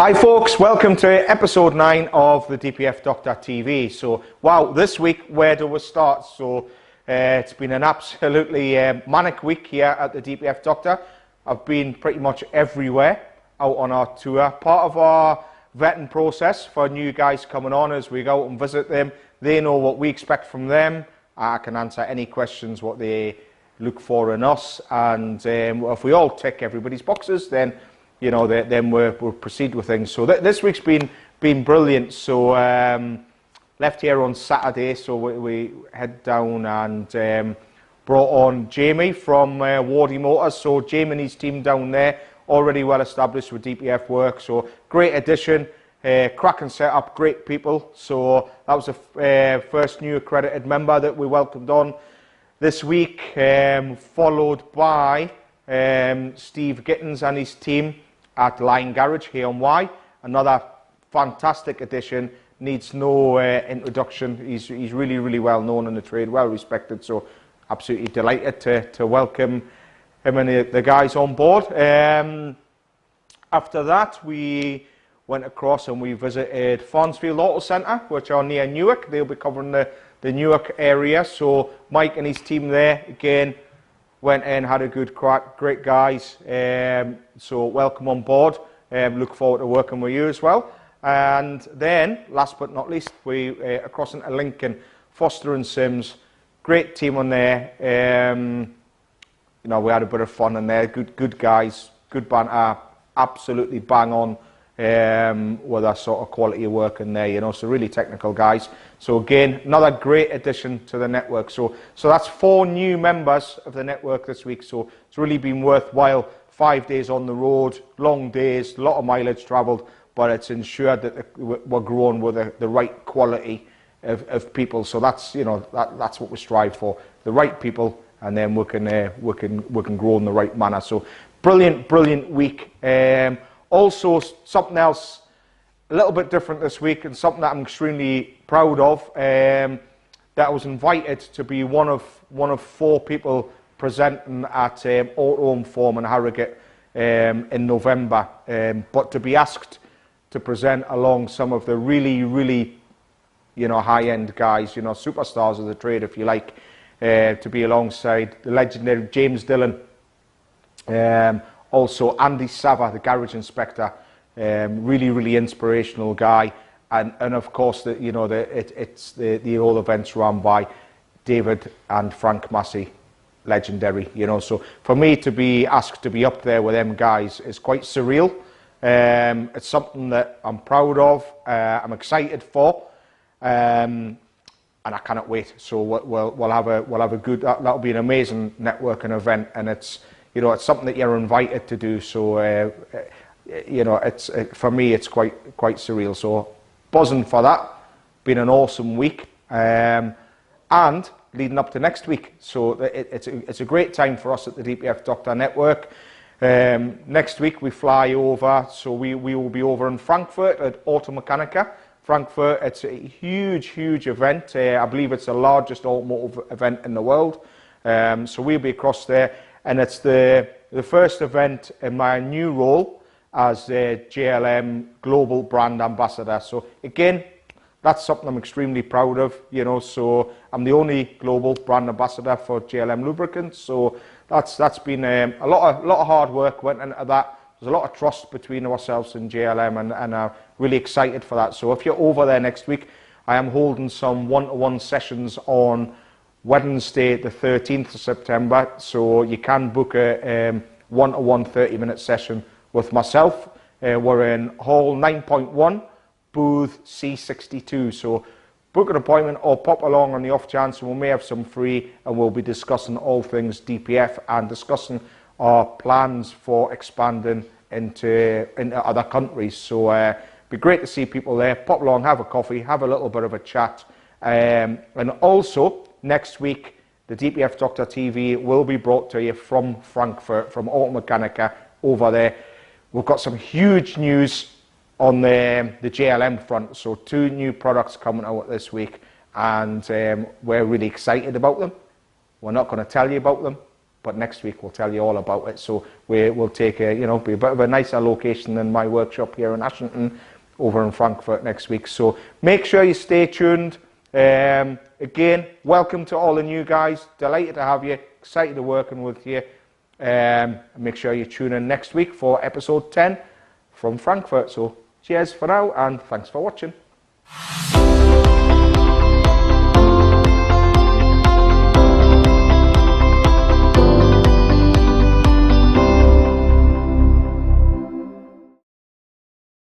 Hi folks, welcome to episode 9 of the DPF Doctor TV. So, wow, this week, where do we start? So, it's been an absolutely manic week here at the DPF Doctor. I've been pretty much everywhere out on our tour. Part of our vetting process for new guys coming on as we go out and visit them. They know what we expect from them. I can answer any questions what they look for in us. And if we all tick everybody's boxes, then you know, then we'll proceed with things. So this week's been brilliant. So left here on Saturday, so we head down and brought on Jamie from Wardy Motors. So Jamie and his team down there, already well established with DPF work. So great addition, cracking setup, great people. So that was the first new accredited member that we welcomed on this week, followed by Steve Gittins and his team at Line Garage here on Y. Another fantastic addition, needs no introduction. He's really well known in the trade, well respected, so absolutely delighted to welcome him and the guys on board. After that, we went across and we visited Farnsfield Auto Centre, which are near Newark. They'll be covering the Newark area, so Mike and his team there, again, went in, had a good crack, great guys, so welcome on board, look forward to working with you as well. And then, last but not least, we across into Lincoln, Foster and Sims, great team on there, you know, we had a bit of fun in there, good guys, good banter, absolutely bang on with that sort of quality of work in there, you know, so really technical guys. So again, another great addition to the network. So that's 4 new members of the network this week. So it's really been worthwhile. 5 days on the road, long days, a lot of mileage travelled, but it's ensured that we're growing with the right quality of people. So that's, you know, that's what we strive for, the right people, and then we can grow in the right manner. So brilliant week. Also, something else a little bit different this week, and something that I'm extremely proud of, that I was invited to be one of 4 people presenting at Auto Forum in Harrogate in November, but to be asked to present along some of the really, you know, high-end guys, you know, superstars of the trade, if you like, to be alongside the legendary James Dillon, also Andy Sava, the garage inspector, really inspirational guy, and of course the whole event's run by David and Frank Massey, legendary, you know. So for me to be asked to be up there with them guys is quite surreal. It's something that I'm proud of, I'm excited for, and I cannot wait. So we'll have a good, that'll be an amazing networking event, and it's, you know, it's something that you're invited to do. So you know, for me, it's quite surreal. So buzzing for that. Been an awesome week, and leading up to next week. So it's a great time for us at the DPF Doctor Network. Next week we fly over, so we will be over in Frankfurt at Automechanika Frankfurt. It's a huge event. I believe it's the largest automotive event in the world. So we'll be across there, and it's the first event in my new role as JLM Global Brand Ambassador. So again, that's something I'm extremely proud of, you know. So I'm the only global brand ambassador for JLM lubricants. So that's been a lot of hard work went into that. There's a lot of trust between ourselves and JLM, and I'm really excited for that. So if you're over there next week, I am holding some one-to-one sessions on Wednesday the 13th of September, so you can book a one-to-one 30-minute session with myself. We're in Hall 9.1, booth C62, so book an appointment or pop along on the off chance, and we may have some free, and we'll be discussing all things DPF and discussing our plans for expanding into other countries. So it'd be great to see people there. Pop along, have a coffee, have a little bit of a chat, and also next week, the DPF Doctor TV will be brought to you from Frankfurt, from Automechanika over there. We've got some huge news on the JLM front, so 2 new products coming out this week, and we're really excited about them. We're not going to tell you about them, but next week we'll tell you all about it. So we'll take a, you know, be a bit of a nicer location than my workshop here in Ashington, over in Frankfurt next week. So make sure you stay tuned. Again, welcome to all the new guys. Delighted to have you. Excited to working with you. Make sure you tune in next week for episode 10 from Frankfurt. So cheers for now, and thanks for watching.